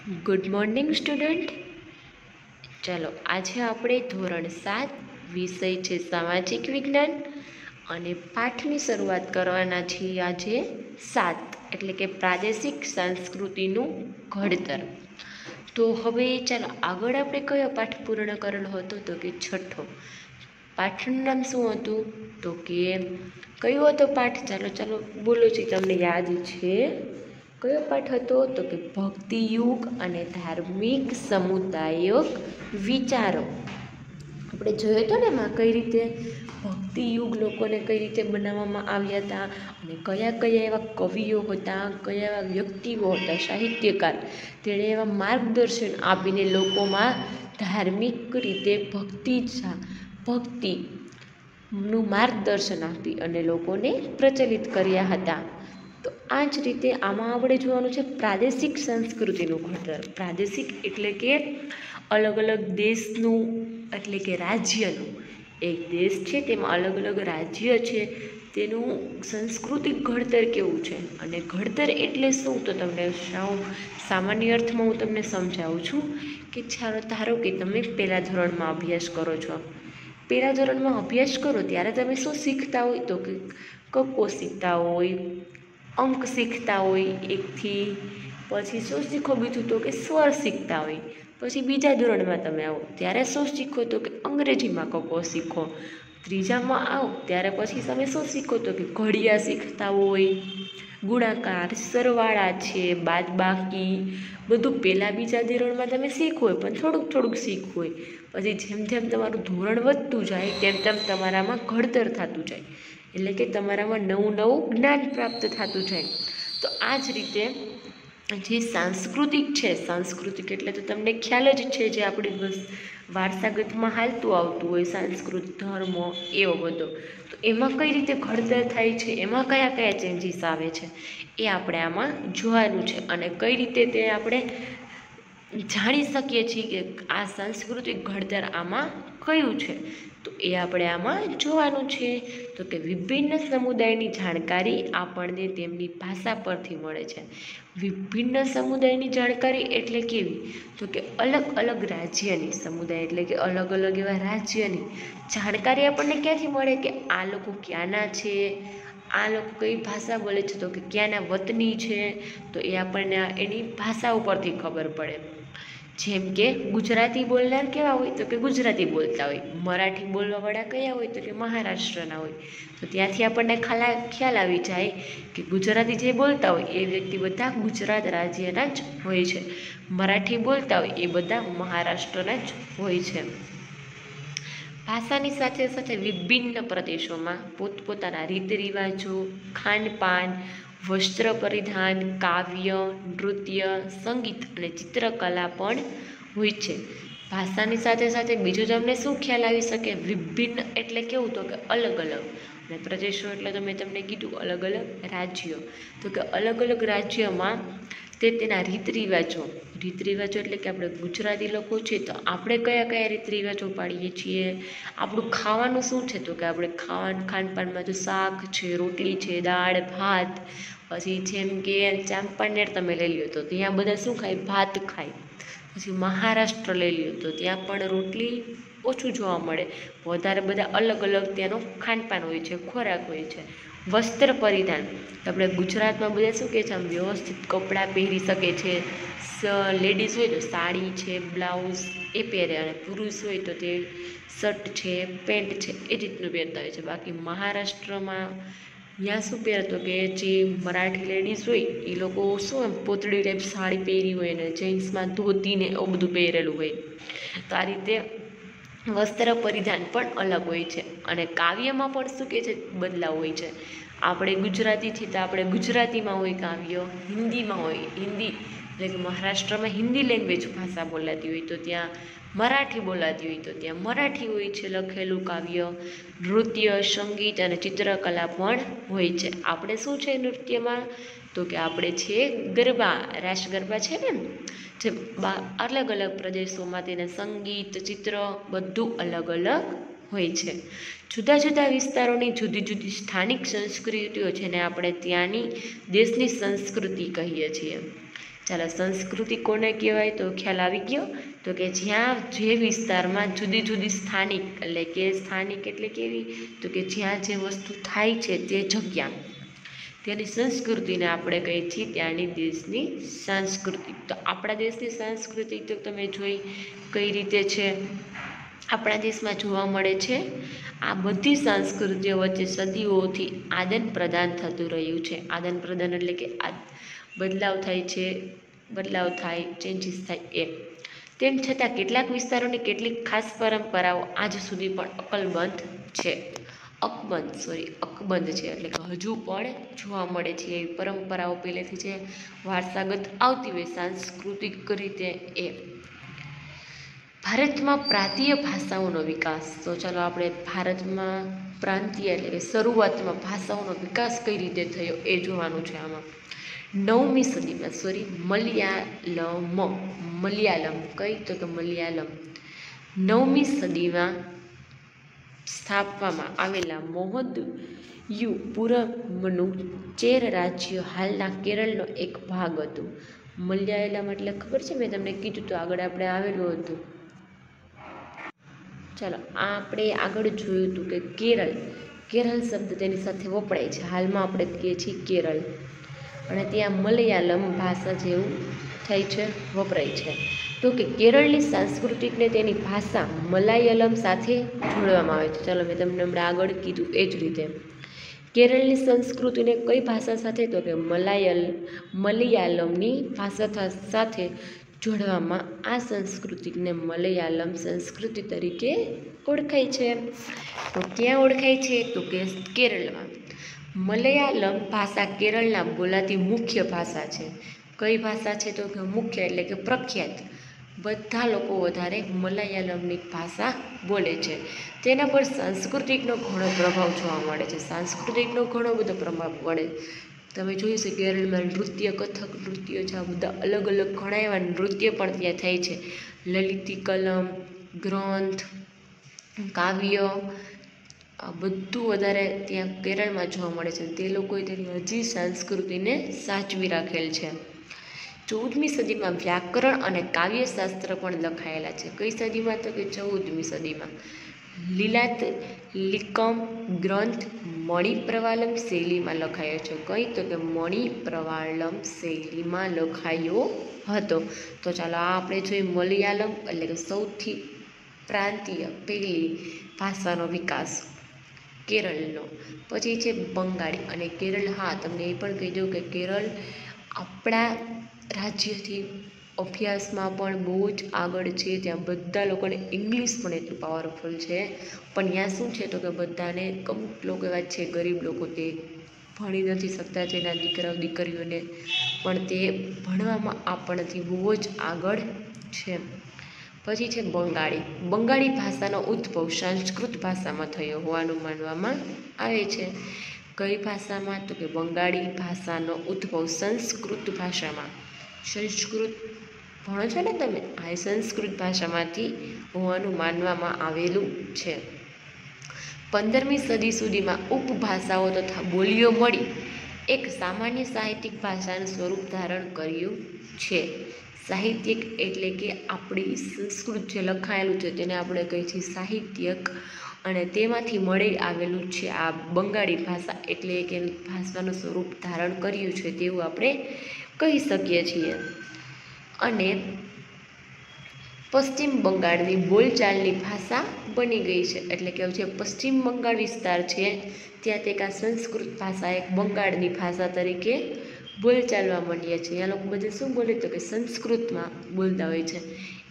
Good morning student. ચાલો આજે આપણે ધોરણ 7 વિષય છે સામાજિક વિજ્ઞાન અને પાઠની શરૂઆત કરવાના છીએ આજે 7 એટલે કે પ્રાદેશિક સંસ્કૃતિનું ઘડતર. તો હવે ચાલો આગળ આપણે કયો પાઠ પૂર્ણ કરેલો હતો? તો કે 6થો. પાઠનું નામ શું હતું? તો કે કયો હતો પાઠ? ચાલો બોલો છે, તમને યાદ છે? કયો પાઠ હતો? તો કે ભક્તિયુગ અને ધાર્મિક સમુદાયક વિચારો. આપણે જોયો હતો ને એમાં કઈ રીતે ભક્તિયુગ લોકોને કઈ રીતે બનાવવામાં આવ્યા હતા અને કયા કયા એવા કવિઓ હતા, કયા એવા વ્યક્તિઓ હતા, સાહિત્યકાર, તેણે એવા માર્ગદર્શન આપીને લોકોમાં ધાર્મિક રીતે ભક્તિનું માર્ગદર્શન આપી અને લોકોને પ્રચલિત કર્યા હતા. તો આ જ રીતે આમાં આપણે જોવાનું છે પ્રાદેશિક સંસ્કૃતિનું ઘડતર. પ્રાદેશિક એટલે કે અલગ અલગ દેશનું, એટલે કે રાજ્યનું. એક દેશ છે તેમાં અલગ અલગ રાજ્ય છે, તેનું સાંસ્કૃતિક ઘડતર કેવું છે. અને ઘડતર એટલે શું? તો તમને સામાન્ય અર્થમાં હું તમને સમજાવું છું કે ધારો કે તમે પહેલા ધોરણમાં અભ્યાસ કરો છો. પહેલા ધોરણમાં અભ્યાસ કરો ત્યારે તમે શું શીખતા હોય? તો કે કક્કો શીખતા હોય, અંક શીખતા હોય 1થી. પછી શું શીખો બીજું? તો કે સ્વર શીખતા હોય. પછી બીજા ધોરણમાં તમે આવો ત્યારે શું શીખો? તો કે અંગ્રેજીમાં કક્કો શીખો. ત્રીજામાં આવો ત્યારે પછી તમે શું શીખો? તો કે ઘડિયા શીખતા હોય, ગુણાકાર, સરવાળા છે, બાદબાકી, બધું પહેલાં બીજા ધોરણમાં તમે શીખવું હોય પણ થોડુંક શીખવું હોય. પછી જેમ જેમ તમારું ધોરણ વધતું જાય તેમ તેમ તમારામાં ઘડતર થતું જાય, એટલે કે તમારામાં નવું જ્ઞાન પ્રાપ્ત થતું જાય. તો આ જ રીતે જે સાંસ્કૃતિક એટલે તો તમને ખ્યાલ જ છે, જે આપણી વારસાગતમાં હાલતું આવતું હોય સંસ્કૃત ધર્મ એવો બધો. તો એમાં કઈ રીતે ઘડતર થાય છે, એમાં કયા કયા ચેન્જીસ આવે છે, એ આપણે આમાં જોવાનું છે. અને કઈ રીતે તે આપણે જાણી શકીએ છીએ કે આ સાંસ્કૃતિક ઘડતર આમાં કયું છે, તો એ આપણે આમાં જોવાનું છે. તો કે વિભિન્ન સમુદાયની જાણકારી આપણને તેમની ભાષા પરથી મળે છે. વિભિન્ન સમુદાયની જાણકારી એટલે કેવી? તો કે અલગ અલગ રાજ્યની, સમુદાય એટલે કે અલગ અલગ એવા રાજ્યની જાણકારી આપણને ક્યાંથી મળે? કે આ લોકો ક્યાંના છે, આ લોકો કઈ ભાષા બોલે છે, તો કે ક્યાંના વતની છે, તો એ આપણને એની ભાષા ઉપરથી ખબર પડે. જેમ કે ગુજરાતી બોલનાર કેવા હોય? તો કે ગુજરાતી બોલતા હોય. મરાઠી બોલવાવાળા કયા હોય? તો કે મહારાષ્ટ્રના હોય. તો ત્યાંથી આપણને ખ્યાલ આવી જાય કે ગુજરાતી જે બોલતા હોય એ વ્યક્તિ બધા ગુજરાત રાજ્યના જ હોય છે. મરાઠી બોલતા હોય એ બધા મહારાષ્ટ્રના જ હોય છે. ભાષાની સાથે સાથે વિભિન્ન પ્રદેશોમાં પોતપોતાના રીત રિવાજો, ખાનપાન, વસ્ત્ર પરિધાન, કાવ્ય, નૃત્ય, સંગીત અને ચિત્રકલા પણ હોય છે. ભાષાની સાથે સાથે બીજું તમને શું ખ્યાલ આવી શકે? વિભિન્ન એટલે કેવું? તો કે અલગ અલગ. અને પ્રદેશો એટલે તો મેં તમને કીધું અલગ અલગ રાજ્યો. તો કે અલગ અલગ રાજ્યમાં તેના રીત રિવાજો એટલે કે આપણે ગુજરાતી લોકો છે તો આપણે કયા કયા રીત રિવાજો પાડીએ છીએ. આપણું ખાવાનું શું છે? તો કે આપણે ખાનપાનમાં તો શાક છે, રોટલી છે, દાળ ભાત. પછી જેમ કે ચાંપાનેર તમે લઈ લો તો ત્યાં બધા શું ખાય? ભાત ખાય. પછી મહારાષ્ટ્ર લઈ લો તો ત્યાં પણ રોટલી ઓછું જોવા મળે, વધારે બધા અલગ અલગ ત્યાંનો ખાનપાન હોય છે, ખોરાક હોય છે. વસ્ત્ર પરિધાન તો આપણે ગુજરાતમાં બધા શું કહે છે? આમ વ્યવસ્થિત કપડાં પહેરી શકે છે. લેડીઝ હોય તો સાડી છે, બ્લાઉઝ એ પહેરે, અને પુરુષ હોય તો તે શર્ટ છે, પેન્ટ છે, એ રીતનું પહેરતા હોય છે. બાકી મહારાષ્ટ્રમાં ત્યાં શું પહેરતો કે જે મરાઠી લેડીઝ હોય એ લોકો શું એમ પોતળી ટાઈપ સાડી પહેરી હોય ને જેન્ટ્સમાં ધોતીને એવું બધું પહેરેલું હોય. તો આ રીતે વસ્ત્ર પરિધાન પણ અલગ હોય છે. અને કાવ્યમાં પણ શું કહે છે? બદલાવ હોય છે. આપણે ગુજરાતી છીએ તો આપણે ગુજરાતીમાં હોય કાવ્ય, હિન્દીમાં હોય હિન્દી, એટલે કે મહારાષ્ટ્રમાં હિન્દી લેંગ્વેજ ભાષા બોલાતી હોય તો ત્યાં મરાઠી બોલાતી હોય તો ત્યાં મરાઠી હોય છે લખેલું કાવ્ય. નૃત્ય, સંગીત અને ચિત્રકલા પણ હોય છે. આપણે શું છે નૃત્યમાં? તો કે આપણે છે ગરબા, રાસ ગરબા છે ને, જે અલગ અલગ પ્રદેશોમાં તેના સંગીત, ચિત્ર બધું અલગ અલગ હોય છે. જુદા જુદા વિસ્તારોની જુદી જુદી સ્થાનિક સંસ્કૃતિઓ છે ને આપણે ત્યાંની દેશની સંસ્કૃતિ કહીએ છીએ. ચાલો, સંસ્કૃતિ કોને કહેવાય તો ખ્યાલ આવી ગયો. તો કે જ્યાં જે વિસ્તારમાં જુદી જુદી સ્થાનિક એટલે કેવી, તો કે જ્યાં જે વસ્તુ થાય છે તે જગ્યા, તેની સંસ્કૃતિને આપણે કહીએ છીએ ત્યાંની દેશની સંસ્કૃતિ. તો આપણા દેશની સંસ્કૃતિ તો તમે જોઈ કઈ રીતે છે આપણા દેશમાં જોવા મળે છે. આ બધી સંસ્કૃતિઓ વચ્ચે સદીઓથી આદાન પ્રદાન થતું રહ્યું છે. આદાન પ્રદાન એટલે કે બદલાવ થાય, ચેન્જીસ થાય એમ. તેમ છતાં કેટલાક વિસ્તારોની કેટલીક ખાસ પરંપરાઓ આજ સુધી પણ અકબંધ છે એટલે કે હજુ પણ જોવા મળે છે. એવી પરંપરાઓ પહેલેથી જે વારસાગત આવતી હોય સાંસ્કૃતિક રીતે એ. ભારતમાં પ્રાંતીય ભાષાઓનો વિકાસ. તો ચાલો આપણે ભારતમાં પ્રાંતીય એટલે કે શરૂઆતમાં ભાષાઓનો વિકાસ કઈ રીતે થયો એ જોવાનું છે. આમાં 9મી સદીમાં મલયાલમ 9મી સદીમાં સ્થાપવામાં આવેલા મોહદયુપુરમનું ચેર રાજ્ય હાલના કેરળનો એક ભાગ હતું. મલયાલમ એટલે ખબર છે, મેં તમને કીધું તો આગળ આપણે આવેલું હતું. ચાલો, આપણે આગળ જોયું હતું કે કેરળ શબ્દ તેની સાથે વપરાય છે. હાલમાં આપણે કહીએ છીએ કેરળ, અને ત્યાં મલયાલમ ભાષા જેવું થાય છે, વપરાય છે. તો કે કેરળની સંસ્કૃતિને તેની ભાષા મલયાલમ સાથે જોડવામાં આવે છે. ચાલો, મેં તમને હમણાં આગળ કીધું એ જ રીતે કેરળની સંસ્કૃતિને કઈ ભાષા સાથે, તો કે મલયાલમની ભાષા સાથે જોડવામાં આ સંસ્કૃતિને મલયાલમ સંસ્કૃતિ તરીકે ઓળખાય છે. તો ક્યાં ઓળખાય છે, તો કે કેરળમાં. મલયાલમ ભાષા કેરળના બોલાતી મુખ્ય ભાષા છે. કઈ ભાષા છે, તો કે મુખ્ય એટલે કે પ્રખ્યાત. બધા લોકો વધારે મલયાલમની ભાષા બોલે છે. તેના પર સાંસ્કૃતિકનો ઘણો પ્રભાવ જોવા મળે છે. સાંસ્કૃતિકનો ઘણો બધો પ્રભાવ પડે. તમે જોયું છે કેરળમાં નૃત્ય, કથક નૃત્ય છે, આ બધા અલગ અલગ ઘણા એવા નૃત્ય પણ ત્યાં થાય છે. લલિતી કલમ, ગ્રંથ, કાવ્ય, આ બધું વધારે ત્યાં કેરળમાં જોવા મળે છે. તે લોકોએ તેની હજી સંસ્કૃતિને સાચવી રાખેલ છે. 14મી સદીમાં વ્યાકરણ અને કાવ્યશાસ્ત્ર પણ લખાયેલા છે. કઈ સદીમાં, તો કે 14મી સદીમાં. લીલાતલિકમ ગ્રંથ મણિપ્રવાલમ શૈલીમાં લખાયો છે. કઈ, તો કે મણિપ્રવાલમ શૈલીમાં લખાયો હતો. તો ચાલો, આ આપણે જોઈએ મલયાલમ એટલે કે સૌથી પ્રાંતીય પહેલી ભાષાનો વિકાસ કેરળનો. પછી છે બંગાળી અને કેરળ. હા, તમને એ પણ કહી દઉં કે કેરળ આપણા રાજ્યથી અભ્યાસમાં પણ બહુ જ આગળ છે. ત્યાં બધા લોકોને ઇંગ્લિશ પણ એટલું પાવરફુલ છે. પણ ત્યાં શું છે, તો કે બધાને અમુક લોકો એવા છે, ગરીબ લોકો, તે ભણી નથી શકતા. તેના દીકરાઓ દીકરીઓને પણ તે ભણવામાં આપણથી બહુ જ આગળ છે. પછી છે બંગાળી ભાષાનો ઉદ્ભવ સંસ્કૃત ભાષામાં થયો હોવાનું માનવામાં આવે છે. કઈ ભાષામાં, તો કે બંગાળી ભાષાનો ઉદ્ભવ સંસ્કૃત ભાષામાં. સંસ્કૃત ભણો છો ને તમે, આ સંસ્કૃત ભાષામાંથી હોવાનું માનવામાં આવેલું છે. 15મી સદી સુધીમાં ઉપભાષાઓ તથા બોલીઓ મળી એક સામાન્ય સાહિત્યિક ભાષાનું સ્વરૂપ ધારણ કર્યું છે. સાહિત્યિક એટલે કે આપણી સંસ્કૃત જે લખાયેલું છે તેને આપણે કહીએ છીએ સાહિત્યક, અને તેમાંથી મળી આવેલું છે આ બંગાળી ભાષા, એટલે કે ભાષાનું સ્વરૂપ ધારણ કર્યું છે તેવું આપણે કહી શકીએ છીએ. અને પશ્ચિમ બંગાળની બોલચાલની ભાષા બની ગઈ છે. એટલે કે જે પશ્ચિમ બંગાળ વિસ્તાર છે ત્યાં તે આ સંસ્કૃત ભાષા એક બંગાળની ભાષા તરીકે બોલચાલવા માંડ્યા છે. ત્યાં લોકો બધે શું બોલે, તો કે સંસ્કૃતમાં બોલતા હોય છે.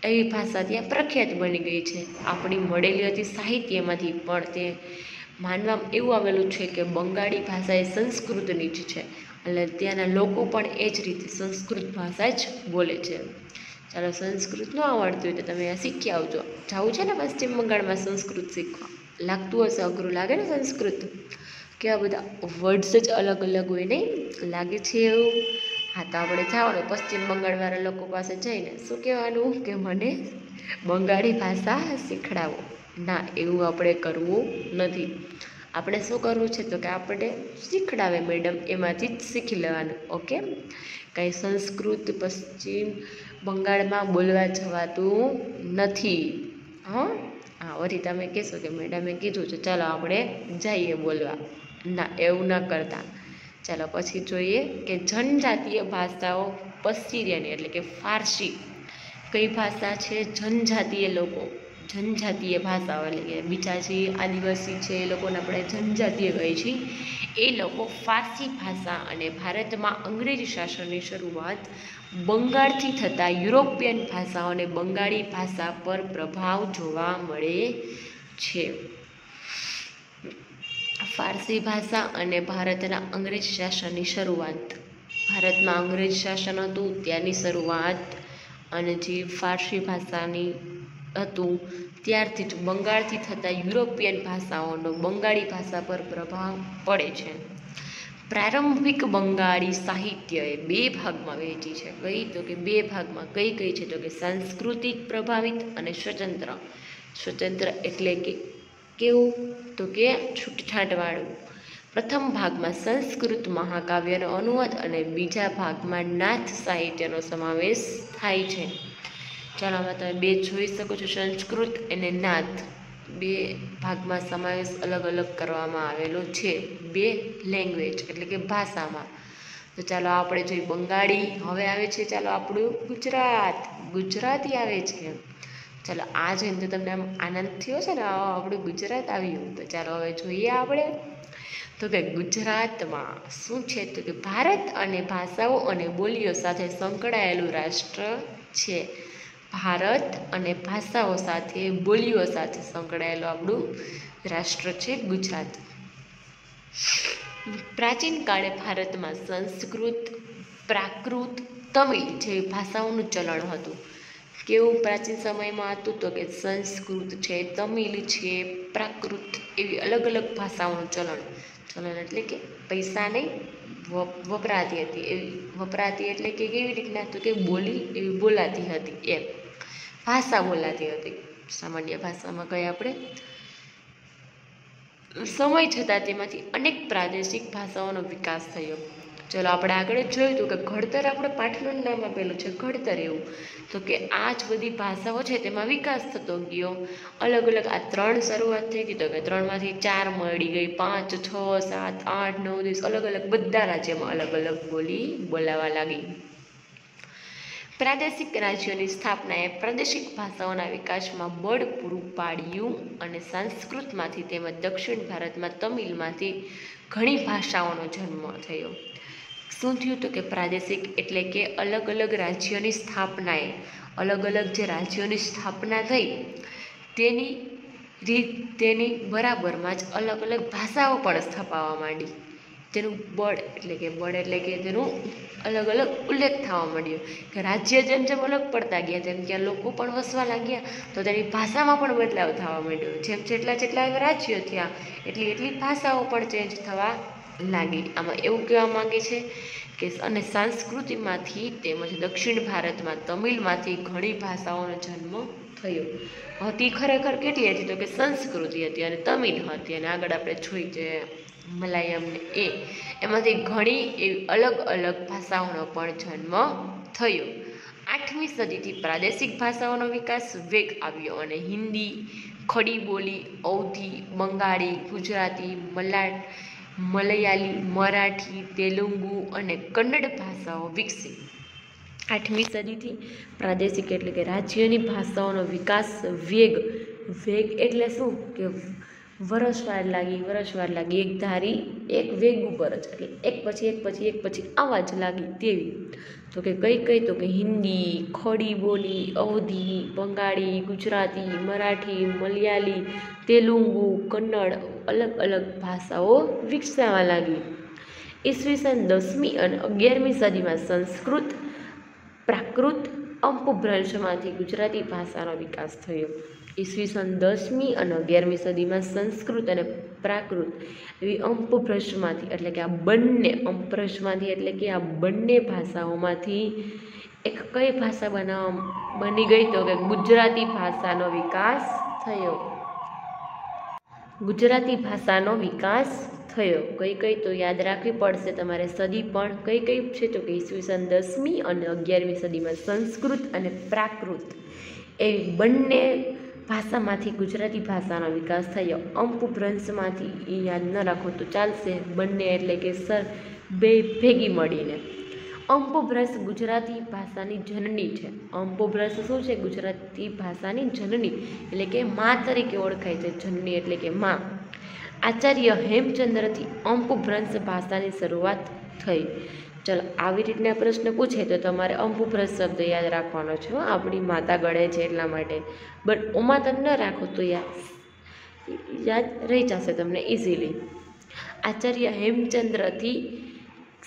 એવી ભાષા ત્યાં પ્રખ્યાત બની ગઈ છે. આપણી મળેલી હતી સાહિત્યમાંથી, પણ તે માનવામાં એવું આવેલું છે કે બંગાળી ભાષા એ સંસ્કૃતની જ છે. એટલે ત્યાંના લોકો પણ એ જ રીતે સંસ્કૃત ભાષા જ બોલે છે. ચાલો, સંસ્કૃત ન આવડતું હોય તો તમે આ શીખી આવજો. જવું છે ને પશ્ચિમ બંગાળમાં સંસ્કૃત શીખવા, લાગતું હશે અઘરું, લાગે ને સંસ્કૃત? કેવા બધા વર્ડ્સ જ અલગ અલગ હોય નહીં, લાગે છે એવું? હા, તો આપણે જવાનું પશ્ચિમ બંગાળવાળા લોકો પાસે જઈને શું કહેવાનું કે મને બંગાળી ભાષા શીખડાવો. ના, એવું આપણે કરવું નથી. આપણે શું કરવું છે તો કે આપણે શીખડાવે મેડમ એમાંથી જ શીખી લેવાનું. ઓકે, કંઈ સંસ્કૃત પશ્ચિમ બંગાળમાં બોલવા જવાતું નથી. હા, વળી તમે કહેશો કે મેડમે કીધું છે ચાલો આપણે જઈએ બોલવા. ના, એવું ન કરતા. ચાલો પછી જોઈએ કે જનજાતીય ભાષાઓ પશ્ચિમિયન એટલે કે ફારસી કઈ ભાષા છે? જનજાતીય લોકો, જનજાતીય ભાષાઓ એટલે કે બીજા જે આદિવાસી છે એ લોકોને આપણે જનજાતીય કહીએ છીએ, એ લોકો ફારસી ભાષા. અને ભારતમાં અંગ્રેજી શાસનની શરૂઆત બંગાળથી થતાં યુરોપિયન ભાષાઓ અને બંગાળી ભાષા પર પ્રભાવ જોવા મળે છે. ફારસી ભાષા અને ભારતના અંગ્રેજ શાસનની શરૂઆત. ભારતમાં અંગ્રેજ શાસન હતું ત્યાંની શરૂઆત, અને જે ફારસી ભાષાની હતું ત્યારથી જ બંગાળથી થતા યુરોપિયન ભાષાઓનો બંગાળી ભાષા પર પ્રભાવ પડે છે. પ્રારંભિક બંગાળી સાહિત્ય એ 2 ભાગમાં વહેંચી છે. કઈ? તો કે 2 ભાગમાં. કઈ કઈ છે? તો કે સાંસ્કૃતિક પ્રભાવિત અને સ્વતંત્ર. સ્વતંત્ર એટલે કે કેવું? તો કે છૂટછાટવાળું. પ્રથમ ભાગમાં સંસ્કૃત મહાકાવ્યનો અનુવાદ અને બીજા ભાગમાં નાથ સાહિત્યનો સમાવેશ થાય છે. ચાલો આમાં તમે 2 જોઈ શકો છો, સંસ્કૃત અને નાથ. 2 ભાગમાં સમાવેશ અલગ અલગ કરવામાં આવેલો છે, 2 લેંગ્વેજ એટલે કે ભાષામાં. તો ચાલો આપણે જોઈએ બંગાળી. હવે આવે છે ચાલો આપણું ગુજરાતી આવે છે. ચાલો આ જોઈને તો તમને આમ આનંદ થયો છે ને, આપણું ગુજરાત આવ્યું. તો ચાલો હવે જોઈએ આપણે તો કે ગુજરાતમાં શું છે તો કે ભારત અને ભાષાઓ અને બોલીઓ સાથે સંકળાયેલું રાષ્ટ્ર છે. ભારત અને ભાષાઓ સાથે બોલીઓ સાથે સંકળાયેલું આપણું રાષ્ટ્ર છે ગુજરાત. પ્રાચીન કાળે ભારતમાં સંસ્કૃત, પ્રાકૃત, તમિલ જેવી ભાષાઓનું ચલણ હતું. કેવું પ્રાચીન સમયમાં હતું તો કે સંસ્કૃત છે, તમિલ છે, પ્રાકૃત એવી અલગ અલગ ભાષાઓનું ચલણ એટલે કે પૈસા નહીં વપરાતી હતી. એવી વપરાતી એટલે કે કેવી રીતના તો કે બોલી એવી બોલાતી હતી, એમ ભાષા બોલાતી હતી. સામાન્ય ભાષામાં કહીએ આપણે. સમય છતાં તેમાંથી અનેક પ્રાદેશિક ભાષાઓનો વિકાસ થયો. ચલો આપણે આગળ જોયું હતું કે ઘડતર આપણે પાઠનું નામ આપેલું છે ઘડતર. એવું તો કે આ જ બધી ભાષાઓ છે તેમાં વિકાસ થતો ગયો. અલગ અલગ આ 3 શરૂઆત થઈ ગઈ તો કે 3માંથી 4 મળી ગઈ, 5, 6, 7, 8, 9, 10 અલગ અલગ બધા રાજ્યમાં અલગ અલગ બોલી બોલાવા લાગી. પ્રાદેશિક રાજ્યોની સ્થાપનાએ પ્રાદેશિક ભાષાઓના વિકાસમાં બળ પૂરું પાડ્યું અને સંસ્કૃતમાંથી તેમજ દક્ષિણ ભારતમાં તમિલમાંથી ઘણી ભાષાઓનો જન્મ થયો. શું થયું તો કે પ્રાદેશિક એટલે કે અલગ અલગ રાજ્યોની સ્થાપનાએ અલગ અલગ જે રાજ્યોની સ્થાપના થઈ તેની બરાબરમાં જ અલગ અલગ ભાષાઓ પણ સ્થાપવા માંડી. તેનું બળ એટલે કે તેનું અલગ અલગ ઉલ્લેખ થવા માંડ્યો કે રાજ્ય જેમ જેમ અલગ પડતા ગયા તેમ ત્યાં લોકો પણ વસવા લાગ્યા, તો તેની ભાષામાં પણ બદલાવ થવા માંડ્યો. જેમ જેટલા રાજ્યો થયા એટલી ભાષાઓ પણ ચેન્જ થવા લાગી. આમાં એવું કહેવા માંગે છે કે અને સંસ્કૃતિમાંથી તેમજ દક્ષિણ ભારતમાં તમિલમાંથી ઘણી ભાષાઓનો જન્મ થયો. હતી ખરેખર કેટલી હતી તો કે સંસ્કૃતિ હતી અને તમિલ હતી, અને આગળ આપણે જોઈ કે મલયાલમ ને એમાંથી ઘણી એવી અલગ અલગ ભાષાઓનો પણ જન્મ થયો. 8મી સદીથી પ્રાદેશિક ભાષાઓનો વિકાસ વેગ આવ્યો અને હિન્દી, ખડી બોલી, અવધી, બંગાળી, ગુજરાતી, મલયાલી, મરાઠી, તેલુગુ અને કન્નડ ભાષાઓ વિકસી. 8મી સદીથી પ્રાદેશિક એટલે કે રાજ્યની ભાષાઓનો વિકાસ વેગ એટલે શું કે વરસવાર લાગી એક ધારી એક વેગ ઉપર જ, એટલે એક પછી આવા જ લાગી તેવી. તો કે કઈ તો કે હિન્દી, ખડી બોલી, અવધી, બંગાળી, ગુજરાતી, મરાઠી, મલયાલી, તેલુગુ, કન્નડ અલગ અલગ ભાષાઓ વિકસાવા લાગી. ઈસવીસન 10મી અને 11મી સદીમાં સંસ્કૃત, પ્રાકૃત, અપભ્રંશમાંથી ગુજરાતી ભાષાનો વિકાસ થયો. ઈસવીસન 10મી અને 11મી સદીમાં સંસ્કૃત અને પ્રાકૃત એવી અપભ્રંશમાંથી એટલે કે આ બંને ભાષાઓમાંથી એક કઈ ભાષા બની ગઈ તો કે ગુજરાતી ભાષાનો વિકાસ થયો. ગુજરાતી ભાષાનો વિકાસ થયો. કઈ કઈ તો યાદ રાખવી પડશે તમારે. સદી પણ કઈ કઈ છે તો કે ઈસવીસન 10મી અને 11મી સદીમાં સંસ્કૃત અને પ્રાકૃત એવી બંને ભાષામાંથી ગુજરાતી ભાષાનો વિકાસ થયો. અપભ્રંશમાંથી એ યાદ ન રાખો તો ચાલશે. બંને એટલે કે બે ભેગી મળીને. અપભ્રંશ ગુજરાતી ભાષાની જનની છે. અપભ્રંશ શું છે? ગુજરાતી ભાષાની જનની એટલે કે મા તરીકે ઓળખાય છે. જનની એટલે કે મા. આચાર્ય હેમચંદ્રથી અપભ્રંશ ભાષાની શરૂઆત થઈ. ચલો, આવી રીતના પ્રશ્ન પૂછે તો તમારે અપભ્રંશ શબ્દ યાદ રાખવાનો છે. આપણી માતા ગણે છે એટલા માટે. બટ ઓમાં તમે ન રાખો તો યાદ રહી જશે તમને ઇઝીલી. આચાર્ય હેમચંદ્રથી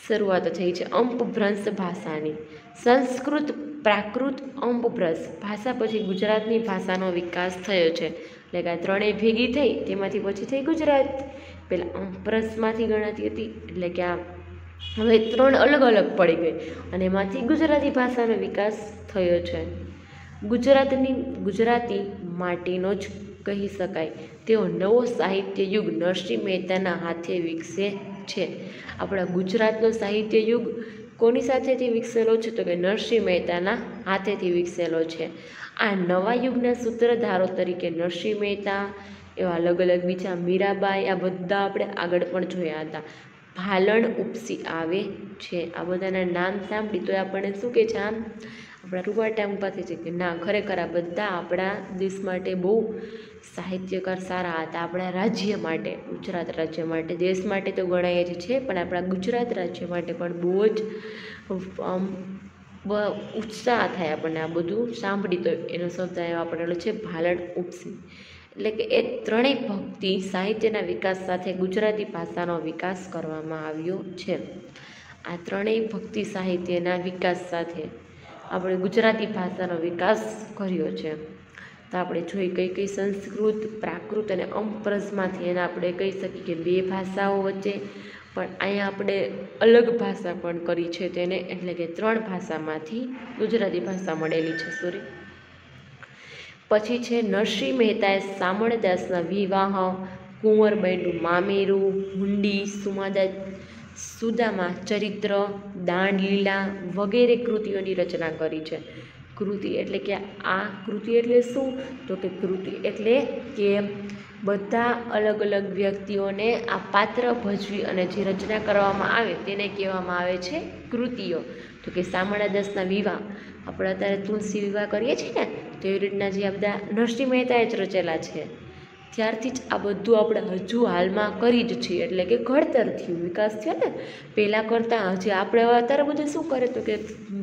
શરૂઆત થઈ છે અપભ્રંશ ભાષાની. સંસ્કૃત, પ્રાકૃત, અપભ્રંશ ભાષા પછી ગુજરાતની ભાષાનો વિકાસ થયો છે. એટલે કે આ ત્રણેય ભેગી થઈ તેમાંથી પછી થઈ ગુજરાત. પહેલાં અપભ્રંશમાંથી ગણાતી હતી એટલે કે આ હવે ત્રણ અલગ અલગ પડી ગઈ અને એમાંથી ગુજરાતી ભાષાનો વિકાસ થયો છે. ગુજરાતી માટીનો જ કહી શકાય તેવો નવો સાહિત્ય યુગ નરસિંહ મહેતાના હાથે વિકસે છે. આપણા ગુજરાતનો સાહિત્ય યુગ કોની સાથેથી વિકસેલો છે તો કે નરસિંહ મહેતાના હાથેથી વિકસેલો છે. આ નવા યુગના સૂત્રધારો તરીકે નરસિંહ મહેતા, એવા અલગ અલગ બીજા મીરાબાઈ, આ બધા આપણે આગળ પણ જોયા હતા. ભાલણ ઉપસી આવે છે. આ બધાના નામ સાંભળી તો આપણને શું કે છે? આમ આપણા રૂવાટા પાસે છે કે ના, ખરેખર આ બધા આપણા દેશ માટે બહુ સાહિત્યકાર સારા હતા. આપણા રાજ્ય માટે, ગુજરાત રાજ્ય માટે, દેશ માટે તો ગણાય જ છે પણ આપણા ગુજરાત રાજ્ય માટે પણ બહુ જ ઉત્સાહ થાય આપણને આ બધું સાંભળી. તો એનો શબ્દ આવ્યો આપણને છે ભાલણ ઉપસી. એટલે કે એ ત્રણેય ભક્તિ સાહિત્યના વિકાસ સાથે ગુજરાતી ભાષાનો વિકાસ કરવામાં આવ્યો છે. આ ત્રણેય ભક્તિ સાહિત્યના વિકાસ સાથે આપણે ગુજરાતી ભાષાનો વિકાસ કર્યો છે. તો આપણે જોઈ કઈ કઈ સંસ્કૃત, પ્રાકૃત અને અપભ્રંશમાંથી એને આપણે કહી શકીએ કે બે ભાષાઓ વચ્ચે પણ અહીંયા આપણે અલગ ભાષા પણ કરી છે તેને, એટલે કે ત્રણ ભાષામાંથી ગુજરાતી ભાષા મળેલી છે. પછી છે નરસિંહ મહેતાએ શામળદાસના વિવાહ, કુંવરબાઈનું મામેરું, હુંડી, સુદામા ચરિત્ર, દાંડલીલા વગેરે કૃતિઓની રચના કરી છે. કૃતિ એટલે કે આ કૃતિ એટલે શું તો કે કૃતિ એટલે કે બધા અલગ અલગ વ્યક્તિઓને આ પાત્ર ભજવી અને જે રચના કરવામાં આવે તેને કહેવામાં આવે છે કૃતિઓ. તો કે શામળદાસના વિવાહ, આપણે અત્યારે તુલસી વિવાહ કરીએ છીએ ને, તો એવી રીતના જે આ બધા નરસિંહ મહેતાએ જ રચેલા છે. ત્યારથી જ આ બધું આપણે હજુ હાલમાં કરી જ છીએ, એટલે કે ઘડતર થયું, વિકાસ થયો ને. પહેલાં કરતાં હજી આપણે અત્યારે બધું શું કરે તો કે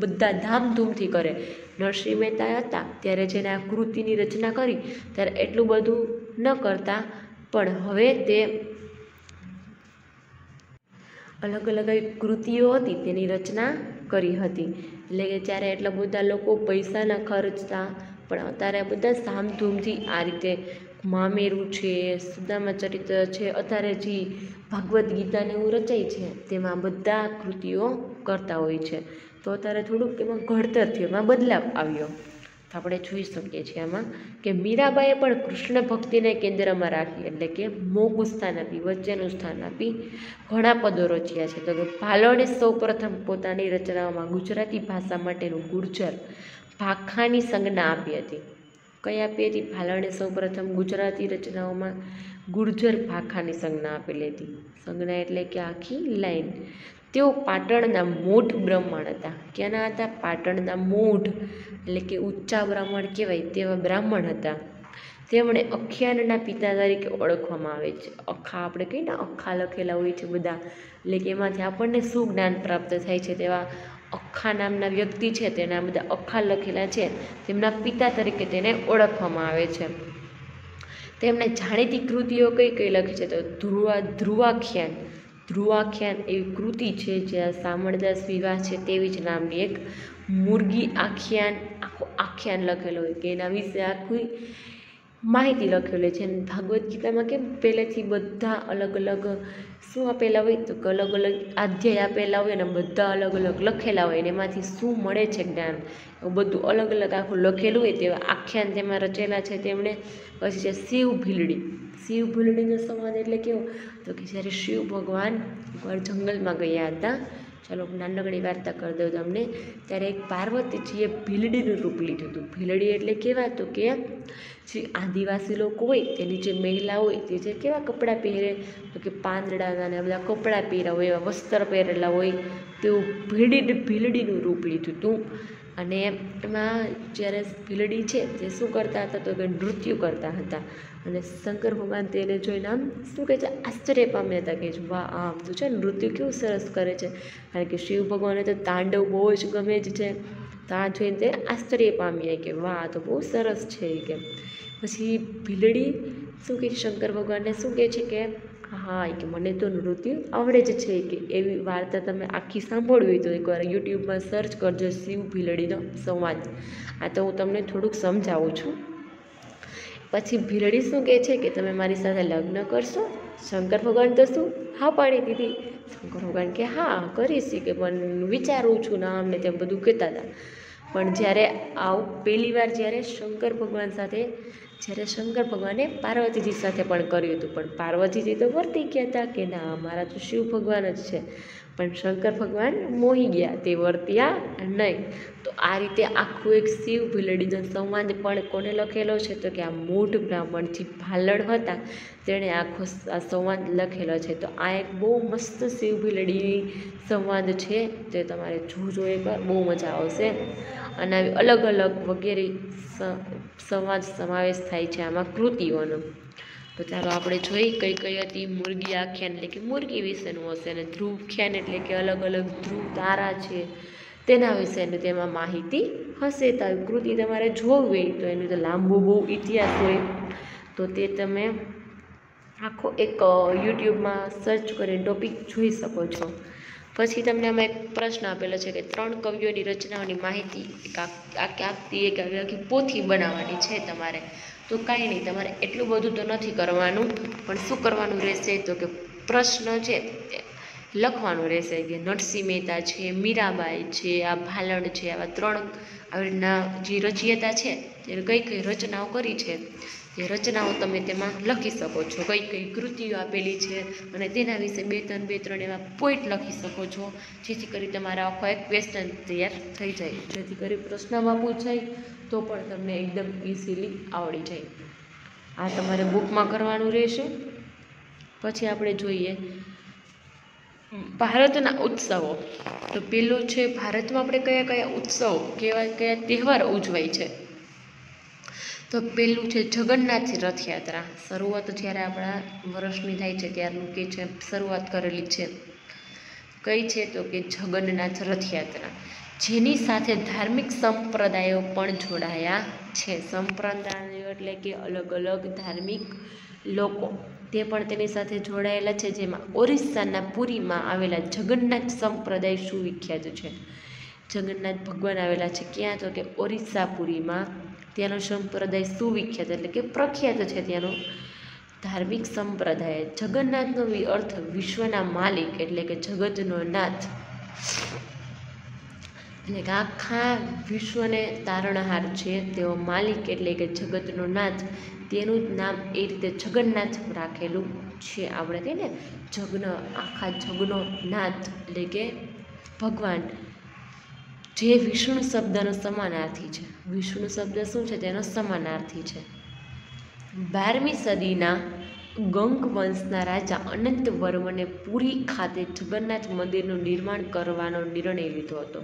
બધા ધામધૂમથી કરે. નરસિંહ મહેતા હતા ત્યારે જેને આ કૃતિની રચના કરી ત્યારે એટલું બધું ન કરતા, પણ હવે તે અલગ અલગ કૃતિઓ હતી તેની રચના કરી હતી. એટલે કે ત્યારે એટલા બધા લોકો પૈસા ન ખર્ચતા, પણ અત્યારે બધા ધામધૂમથી આ રીતે મામેરું છે, સુદામા ચરિત્ર છે, અત્યારે જે ભાગવદ્ ગીતાને એવું રચાય છે તેમાં બધા કૃતિઓ કરતા હોય છે. તો અત્યારે થોડુંક એમાં ઘડતર થયું, એમાં બદલાવ આવ્યો. તો આપણે જોઈ શકીએ છીએ આમાં કે મીરાબાઈએ પણ કૃષ્ણ ભક્તિને કેન્દ્રમાં રાખી, એટલે કે મોગું સ્થાન આપી, વચ્ચેનું સ્થાન આપી ઘણા પદો રચ્યા છે. તો કે ભાલણે સૌપ્રથમ પોતાની રચનાઓમાં ગુજરાતી ભાષા માટેનું ગુર્જર ભાખાની સંજ્ઞા આપી હતી. કઈ આપી હતી? ભાલણે સૌપ્રથમ ગુજરાતી રચનાઓમાં ગુર્જર ભાખાની સંજ્ઞા આપેલી હતી. સંજ્ઞા એટલે કે આખી લાઈન. તેઓ પાટણના મોઢ બ્રાહ્મણ હતા. ક્યાંના હતા? પાટણના મોઢ એટલે કે ઊંચા બ્રાહ્મણ કહેવાય તેવા બ્રાહ્મણ હતા. તેમણે અખ્યાનના પિતા તરીકે ઓળખવામાં આવે છે. અખા આપણે કહીએ ને, અખા લખેલા હોય છે બધા, એટલે કે એમાંથી આપણને શું જ્ઞાન પ્રાપ્ત થાય છે તેવા અખા નામના વ્યક્તિ છે, તેના બધા અખા લખેલા છે, તેમના પિતા તરીકે તેને ઓળખવામાં આવે છે. તેમણે જાણીતી કૃતિઓ કઈ કઈ લખી છે તો ધ્રુવાખ્યાન એવી કૃતિ છે જે શામળદાસ વિવાહ છે તેવી જ નામની એક. મુરગી આખ્યાન, આખું આખ્યાન લખેલો હોય કે એના વિશે આખું માહિતી લખેલી છે. અને ભાગવદ્ ગીતામાં કેમ પહેલેથી બધા અલગ અલગ શું આપેલા હોય, તો કે અલગ અલગ અધ્યાય આપેલા હોય અને બધા અલગ અલગ લખેલા હોય, અને એમાંથી શું મળે છે જ્ઞાન, એવું બધું અલગ અલગ આખું લખેલું હોય તેવા આખ્યાન તેમાં રચેલા છે તેમણે. પછી છે શિવ ભીલડી. શિવ ભીલડીનો સંવાદ એટલે કેવો, તો કે જ્યારે શિવ ભગવાન એકવાર જંગલમાં ગયા હતા, ચાલો નાનકડી વાર્તા કરી દઉં તમને, ત્યારે એક પાર્વતીજીએ ભીલડીનું રૂપ લીધું હતું. ભીલડી એટલે કેવા, તો કે જે આદિવાસી લોકો હોય તેની જે મહિલા હોય તે જે કેવા કપડાં પહેરે, તો કે પાંદડાના ને બધા કપડાં પહેર્યા હોય, એવા વસ્ત્ર પહેરેલા હોય, તેવું ભીલડીનું રૂપ લીધું હતું. અને એમાં જ્યારે ભીલડી છે તે શું કરતા હતા, તો કે નૃત્ય કરતા હતા. અને શંકર ભગવાન તેને જોઈને આમ શું કહે છે, આશ્ચર્ય પામ્યા હતા કે વાહ, આમ તો છે નૃત્ય કેવું સરસ કરે છે. કારણ કે શિવ ભગવાને તો તાંડવ બહુ જ ગમે જ છે, તો આ જોઈને તે આશ્ચર્ય પામ્યા કે વાહ, આ તો બહુ સરસ છે કે. પછી ભીલડી શું કહે, શંકર ભગવાનને શું કહે છે કે હા, કે મને તો નૃત્ય આવડે જ છે કે. એવી વાર્તા તમે આખી સાંભળવી હોય તો એકવાર યુટ્યુબમાં સર્ચ કરજો, શિવ ભીલડીનો સંવાદ. આ તો હું તમને થોડુંક સમજાવું છું. પછી ભીલડી શું કહે છે કે તમે મારી સાથે લગ્ન કરશો? શંકર ભગવાન તો શું હા પાડી દીધી. શંકર ભગવાન કે હા કરીશ કે, પણ વિચારું છું ને આમને તેમ બધું કહેતા હતા. પણ જ્યારે આવું પહેલી વાર જ્યારે શંકર ભગવાને પાર્વતીજી સાથે પણ કર્યું હતું, પણ પાર્વતીજી તો વર્તી ગયા હતા કે ના મારા તો શિવ ભગવાન જ છે. પણ શંકર ભગવાન મોહી ગયા, તે વર્ત્યા નહીં. તો આ રીતે આખું એક શિવ ભીલડીનો સંવાદ પણ કોને લખેલો છે, તો કે આ મૂઢ બ્રાહ્મણથી ભાલણ હતા તેણે આખો આ સંવાદ લખેલો છે. તો આ એક બહુ મસ્ત શિવ ભીલડી સંવાદ છે, તે તમારે જોજો એકવાર, બહુ મજા આવશે. અને આવી અલગ અલગ વગેરે સંવાદ સમાવેશ થાય છે આમાં કૃતિઓનો. તો ચાલો આપણે જોઈ કઈ કઈ હતી. મુરગી આખ્યાન એટલે કે મુરગી વિશેનું હશે, અને ધ્રુવખ્યાન એટલે કે અલગ અલગ ધ્રુવ તારા છે તેના વિશેનું તેમાં માહિતી હશે. તો આવી કૃતિ તમારે જોવી હોય તો એનું તો લાંબુ બહુ ઇતિહાસ હોય, તો તે તમે આખો એક યુટ્યુબમાં સર્ચ કરીને ટોપિક જોઈ શકો છો. પછી તમને આમાં એક પ્રશ્ન આપેલો છે કે 3 કવિઓની રચનાઓની માહિતી આખી પોથી બનાવવાની છે તમારે. તો કાંઈ નહીં, તમારે એટલું બધું તો નથી કરવાનું, પણ શું કરવાનું રહેશે, તો કે પ્રશ્ન છે લખવાનું રહેશે કે નરસિંહ મહેતા છે, મીરાબાઈ છે, આ ભાલણ છે, આવા 3 આવી રીતના જે રચયિતા છે તેને કઈ કઈ રચનાઓ કરી છે એ રચનાઓ તમે તેમાં લખી શકો છો. કઈ કઈ કૃતિઓ આપેલી છે અને તેના વિશે 2-3 એવા પોઈન્ટ લખી શકો છો, જેથી કરી તમારા આખો એક ક્વેશ્ચન તૈયાર થઈ જાય, જેથી કરી પ્રશ્નમાં પૂછાય તો પણ તમને એકદમ ઇઝીલી આવડી જાય. આ તમારે બુકમાં કરવાનું રહેશે. પછી આપણે જોઈએ ભારતના ઉત્સવો. તો પેલું છે ભારતમાં આપણે કયા કયા ઉત્સવો, કયા તહેવાર ઉજવાય છે. તો પહેલું છે જગન્નાથ રથયાત્રા. શરૂઆત જ્યારે આપણા વર્ષની થાય છે ત્યારનું કે છે શરૂઆત કરેલી છે. કઈ છે, તો કે જગન્નાથ રથયાત્રા, જેની સાથે ધાર્મિક સંપ્રદાયો પણ જોડાયા છે. સંપ્રદાયો એટલે કે અલગ અલગ ધાર્મિક લોકો તે પણ તેની સાથે જોડાયેલા છે. જેમાં ઓરિસ્સાના પુરીમાં આવેલા જગન્નાથ સંપ્રદાય સુવિખ્યાત છે. જગન્નાથ ભગવાન આવેલા છે ક્યાં, તો કે ઓરિસ્સા પુરીમાં. ત્યાંનો સંપ્રદાય સુવિખ્યાત એટલે કે પ્રખ્યાત છે ત્યાંનો ધાર્મિક સંપ્રદાય. જગન્નાથનો અર્થ વિશ્વના માલિક એટલે કે જગતનો નાથ, એટલે કે આખા વિશ્વને તારણહાર છે તેઓ માલિક એટલે કે જગતનો નાથ. તેનું જ નામ એ રીતે જગન્નાથ રાખેલું છે. આપણે કહીએ ને આખા જગનો નાથ એટલે કે ભગવાન, જે વિષ્ણુ શબ્દનો સમાનાર્થી છે. વિષ્ણુ શબ્દ શું છે, તેનો સમાનાર્થી છે. 12મી સદીના ગંગ વંશના રાજા અનંત વર્મને પુરી ખાતે જગન્નાથ મંદિરનું નિર્માણ કરવાનો નિર્ણય લીધો હતો.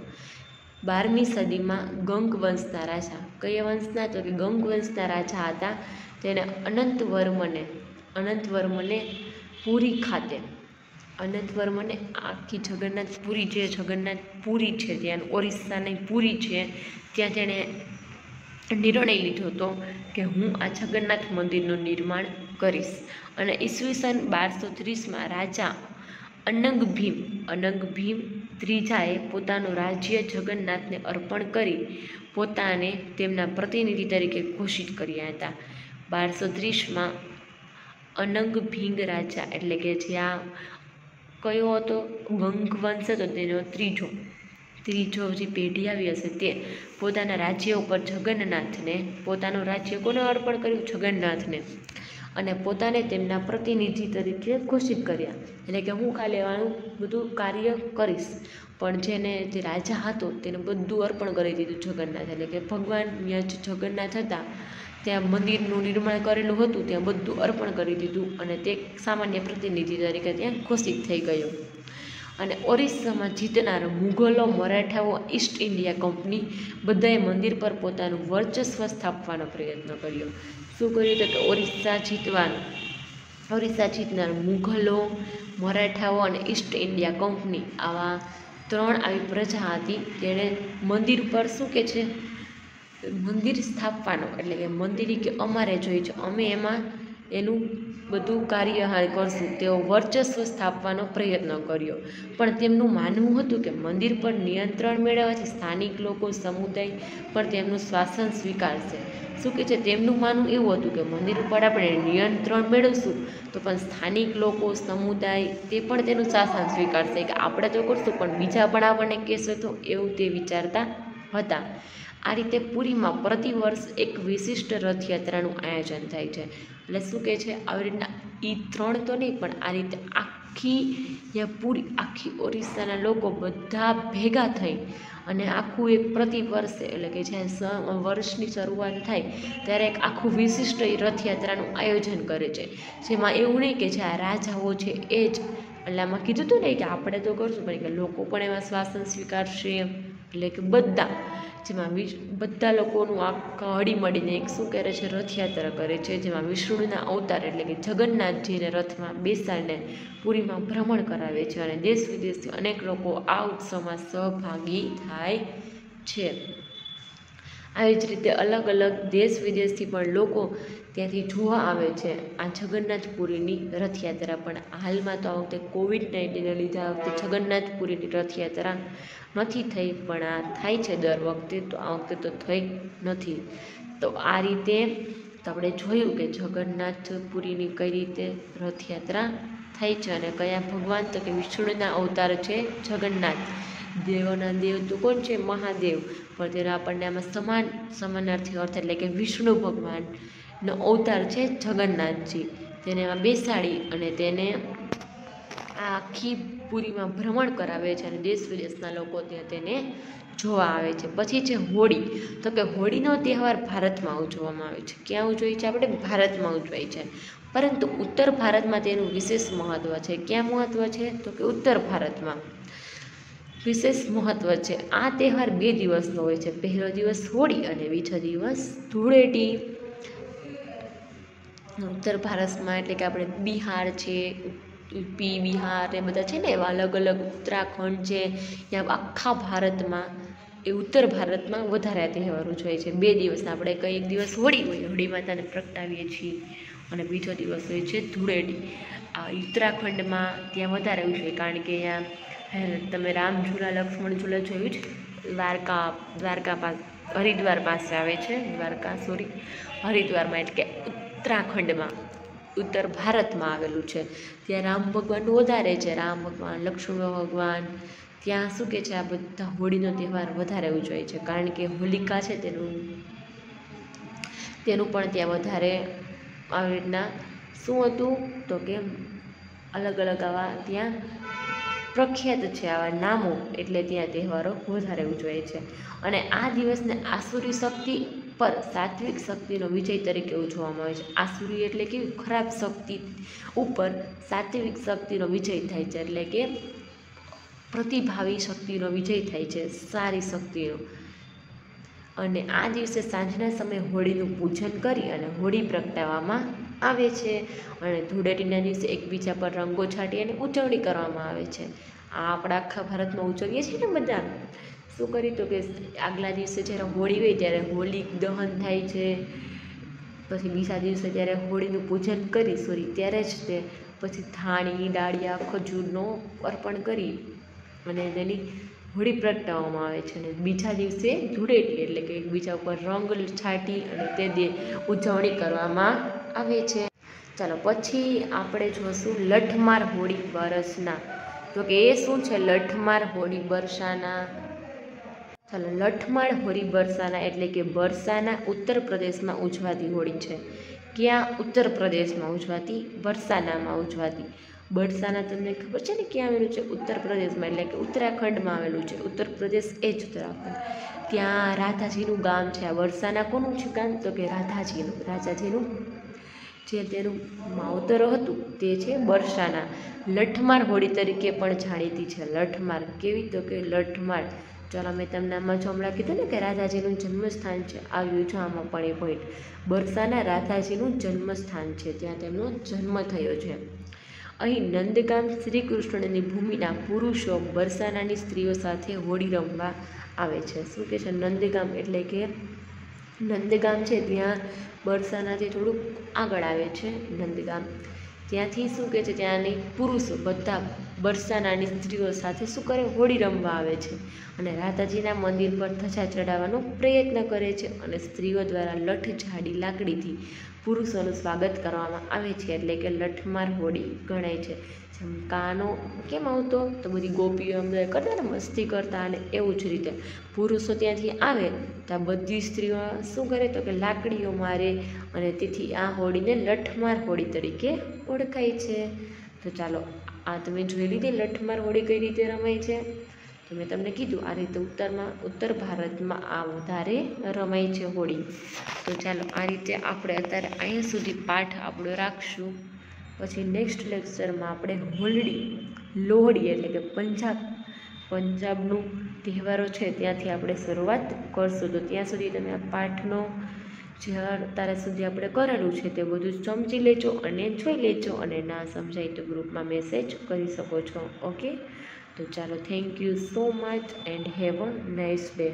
12મી સદીમાં ગંગ વંશના રાજા, કયા વંશના, તો કે ગંગ વંશના રાજા હતા. તેને અનંતવર્મને પુરી ખાતે, અનંતવર્મને આખી જગન્નાથપુરી, જે જગન્નાથપુરી છે ત્યાં ઓરિસ્સાની પુરી છે ત્યાં તેણે નિર્ણય લીધો હતો કે હું આ જગન્નાથ મંદિરનું નિર્માણ કરીશ. અને ઈસવીસન 1230માં રાજા અનંગભીમ ત્રીજાએ પોતાનું રાજ્ય જગન્નાથને અર્પણ કરી પોતાને તેમના પ્રતિનિધિ તરીકે ઘોષિત કર્યા હતા. 1230 અનંગ ભીંગ રાજા એટલે કે જ્યાં કયો હતો ગંગવંશ હતો તેનો ત્રીજો જે પેઢી આવી હશે તે પોતાના રાજ્ય ઉપર જગન્નાથને પોતાનું રાજ્ય કોને અર્પણ કર્યું? જગન્નાથને. અને પોતાને તેમના પ્રતિનિધિ તરીકે ઘોષિત કર્યા, એટલે કે હું ખાલી લેવાનું બધું કાર્ય કરીશ. પણ જે રાજા હતો તેને બધું અર્પણ કરી દીધું જગન્નાથ, એટલે કે ભગવાન ત્યાં જગન્નાથ હતા ત્યાં મંદિરનું નિર્માણ કરેલું હતું ત્યાં બધું અર્પણ કરી દીધું અને તે સામાન્ય પ્રતિનિધિ તરીકે ત્યાં ઘોષિત થઈ ગયો. અને ઓરિસ્સામાં જીતનાર મુઘલો, મરાઠાઓ, ઈસ્ટ ઇન્ડિયા કંપની બધાએ મંદિર પર પોતાનું વર્ચસ્વ સ્થાપવાનો પ્રયત્ન કર્યો. શું કર્યું? તો કે ઓરિસ્સા જીતનાર મુઘલો, મરાઠાઓ અને ઈસ્ટ ઇન્ડિયા કંપની આવા 3 આવી પ્રજા હતી તેણે મંદિર પર શું કે છે મંદિર સ્થાપવાનો, એટલે કે મંદિર કે અમારે જોઈએ છે, અમે એમાં એનું બધું કાર્ય કરશું, તેઓ વર્ચસ્વ સ્થાપવાનો પ્રયત્ન કર્યો. પણ તેમનું માનવું હતું કે મંદિર પર નિયંત્રણ મેળવવાથી સ્થાનિક લોકો, સમુદાય પણ તેમનું શાસન સ્વીકારશે. શું કહે છે? તેમનું માનવું એવું હતું કે મંદિર ઉપર આપણે નિયંત્રણ મેળવશું તો પણ સ્થાનિક લોકો, સમુદાય તે પણ તેનું શાસન સ્વીકારશે, કે આપણે તો કરશું પણ બીજા પણ આપણને કહેશે તો, એવું તે વિચારતા હતા. આ રીતે પુરીમાં પ્રતિવર્ષ એક વિશિષ્ટ રથયાત્રાનું આયોજન થાય છે. એટલે શું કહે છે? આવી રીતના 3 તો નહીં પણ આ રીતે આખી ઓરિસ્સાના લોકો બધા ભેગા થઈ અને આખું એક પ્રતિવર્ષે, એટલે કે જ્યારે વર્ષની શરૂઆત થાય ત્યારે એક આખું વિશિષ્ટ રથયાત્રાનું આયોજન કરે છે. જેમાં એવું નહીં કે જે આ રાજાઓ છે એ જ, એટલે આમાં કીધું હતું ને કે આપણે તો કરશું પણ કે લોકો પણ એમાં શાસન સ્વીકારશે, એટલે કે બધા જેમાં બધા લોકોનું હળી મળીને એક શું કરે છે રથયાત્રા કરે છે, જેમાં વિષ્ણુના અવતાર એટલે કે જગન્નાથજીને રથમાં બેસાડીને પુરીમાં ભ્રમણ કરાવે છે અને દેશ વિદેશથી અનેક લોકો આ ઉત્સવમાં સહભાગી થાય છે. આવી જ રીતે અલગ અલગ દેશ વિદેશથી પણ લોકો ત્યાંથી જોવા આવે છે આ જગન્નાથપુરીની રથયાત્રા. પણ હાલમાં તો આ વખતે કોવિડ-19ને લીધે આ વખતે જગન્નાથપુરીની રથયાત્રા નથી થઈ, પણ આ થાય છે દર વખતે, તો આ વખતે તો થઈ નથી. તો આ રીતે તો આપણે જોયું કે જગન્નાથપુરીની કઈ રીતે રથયાત્રા થાય છે અને કયા ભગવાન, તો કે વિષ્ણુના અવતાર છે જગન્નાથ. દેવોના દેવ તો કોણ છે? મહાદેવ. પણ તેનો આપણને આમાં સમાનાર્થી અર્થ એટલે કે વિષ્ણુ ભગવાનનો અવતાર છે જગન્નાથજી. તેને એમાં બેસાડી અને તેને આખી પુરીમાં ભ્રમણ કરાવે છે અને દેશ વિદેશના લોકો ત્યાં તેને જોવા આવે છે. પછી છે હોળી. તો કે હોળીનો તહેવાર ભારતમાં ઉજવવામાં આવે છે. ક્યાં ઉજવાય છે? આપણે ભારતમાં ઉજવાય છે, પરંતુ ઉત્તર ભારતમાં તેનું વિશેષ મહત્ત્વ છે. ક્યાં મહત્ત્વ છે? તો કે ઉત્તર ભારતમાં વિશેષ મહત્ત્વ છે. આ તહેવાર 2 દિવસનો હોય છે. પહેલો દિવસ હોળી અને બીજો દિવસ ધૂળેટી. ઉત્તર ભારતમાં એટલે કે આપણે બિહાર છે, યુપી, બિહાર એ બધા છે ને એવા અલગ અલગ, ઉત્તરાખંડ છે, ત્યાં આખા ભારતમાં એ ઉત્તર ભારતમાં વધારે આ તહેવાર ઉજવાય છે. 2 દિવસના આપણે કઈ એક દિવસ હોળી હોય, હોળી માતાને પ્રગટાવીએ છીએ, અને બીજો દિવસ હોય છે ધૂળેટી. આ ઉત્તરાખંડમાં ત્યાં વધારે ઉજવાય, કારણ કે અહીંયા તમે રામ ઝૂલા, લક્ષ્મણ ઝૂલા જોયું છે. દ્વારકા હરિદ્વાર પાસે આવે છે, હરિદ્વારમાં એટલે કે ઉત્તરાખંડમાં ઉત્તર ભારતમાં આવેલું છે. ત્યાં રામ ભગવાનનું વધારે છે, રામ ભગવાન, લક્ષ્મણ ભગવાન. ત્યાં શું કે છે આ બધા હોળીનો તહેવાર વધારે ઉજવાય છે, કારણ કે હોલિકા છે તેનું પણ ત્યાં વધારે આવી રીતના શું હતું તો કે અલગ અલગ આવા ત્યાં પ્રખ્યાત છે આવા નામો, એટલે ત્યાં તહેવારો વધારે ઉજવાય છે. અને આ દિવસને આસુરી શક્તિ પર સાત્વિક શક્તિનો વિજય તરીકે ઉજવવામાં આવે છે. આસુરી એટલે કે ખરાબ શક્તિ ઉપર સાત્વિક શક્તિનો વિજય થાય છે, એટલે કે પ્રતિભાવી શક્તિનો વિજય થાય છે, સારી શક્તિનો. અને આ દિવસે સાંજના સમયે હોળીનું પૂજન કરી અને હોળી પ્રગટાવવામાં આવે છે. અને ધૂળેટીના દિવસે એકબીજા પર રંગો છાંટી અને ઉજવણી કરવામાં આવે છે. આ આપણા આખા ભારતમાં ઉજવીએ છીએ ને બધા. શું કરી તો કે આગલા દિવસે જ્યારે હોળી હોય ત્યારે હોળી દહન થાય છે. પછી બીજા દિવસે જ્યારે હોળીનું પૂજન કરી ત્યારે જ તે પછી ધાણી, ડાળિયા, ખજૂરનો અર્પણ કરી અને તેની હોળી પ્રગટાવવામાં આવે છે. અને બીજા દિવસે ધૂળેટી એટલે કે એકબીજા ઉપર રંગ છાંટી અને તે ઉજવણી કરવામાં આવે છે. ચાલો પછી આપણે જોશું લઠમાર હોળી બરસના. તો કે એ શું છે લઠમાર હોળી બરસાના? ચાલો, લઠમાર હોળી બરસાના એટલે કે બરસાના ઉત્તર પ્રદેશમાં ઉજવાતી હોળી છે. ક્યાં? ઉત્તર પ્રદેશમાં ઉજવાતી, બરસાનામાં ઉજવાતી. બરસાના તમને ખબર છે ને ક્યાં આવેલું છે? ઉત્તર પ્રદેશમાં એટલે કે ઉત્તરાખંડમાં આવેલું છે. ઉત્તર પ્રદેશ એ જ ઉત્તરાખંડ. ત્યાં રાધાજીનું ગામ છે. આ બરસાના કોનું છે ગામ? તો કે રાધાજીનું. રાજાજીનું જે તેનું માવતર હતું તે છે બરસાના. લઠમાર હોળી તરીકે પણ જાણીતી છે. લઠમાર કેવી? તો કે લઠમાર. ચાલો, મેં તમને આમાં જો હમણાં કીધું ને કે રાધાજીનું જન્મસ્થાન છે, આવ્યું છે આમાં પણ એ પોઈન્ટ. બરસાના રાધાજીનું જન્મસ્થાન છે, ત્યાં તેમનો જન્મ થયો છે. અહીં નંદગામ શ્રી કૃષ્ણની ભૂમિના પુરુષો બરસાનાની સ્ત્રીઓ સાથે હોળી રમવા આવે છે. શું કહે છે? નંદગામ એટલે કે નંદગામ છે ત્યાં બરસાનાથી થોડુંક આગળ આવે છે નંદગામ. ત્યાંથી શું કહે છે? ત્યાંની પુરુષો બધા બરસાનાની સ્ત્રીઓ સાથે શું કરે? હોળી રમવા આવે છે. અને રાધાજીના મંદિર પર ધજા ચડાવવાનો પ્રયત્ન કરે છે. અને સ્ત્રીઓ દ્વારા લઠ જાડી લાકડીથી પુરુષોનું સ્વાગત કરવામાં આવે છે, એટલે કે લઠમાર હોળી ગણાય છે. જેમ કાનો કેમ આવતો? તો બધી ગોપીઓ અંદર કરતા ને મસ્તી કરતા, અને એવું જ રીતે પુરુષો ત્યાંથી આવે તો બધી સ્ત્રીઓ શું કરે? તો કે લાકડીઓ મારે, અને તેથી આ હોળીને લઠમાર હોળી તરીકે ઓળખાય છે. તો ચાલો, આ તમે જોઈ લીધી લઠમાર હોળી કઈ રીતે રમાય છે. તો મેં તમને કીધું આ રીતે ઉત્તર ભારતમાં આ વધારે રમાય છે હોળી. તો ચાલો, આ રીતે આપણે અત્યારે અહીંયા સુધી પાઠ આપણો રાખશું. પછી નેક્સ્ટ લેક્ચરમાં આપણે લોહડી એટલે કે પંજાબનું તહેવારો છે ત્યાંથી આપણે શરૂઆત કરશું. તો ત્યાં સુધી તમે આ પાઠનો જે અત્યારે સુધી આપણે કરેલું છે તે બધું સમજી લેજો અને જોઈ લેજો, અને ના સમજાય તો ગ્રુપમાં મેસેજ કરી શકો છો. ઓકે, તો ચાલો, thank you so much and have a nice day.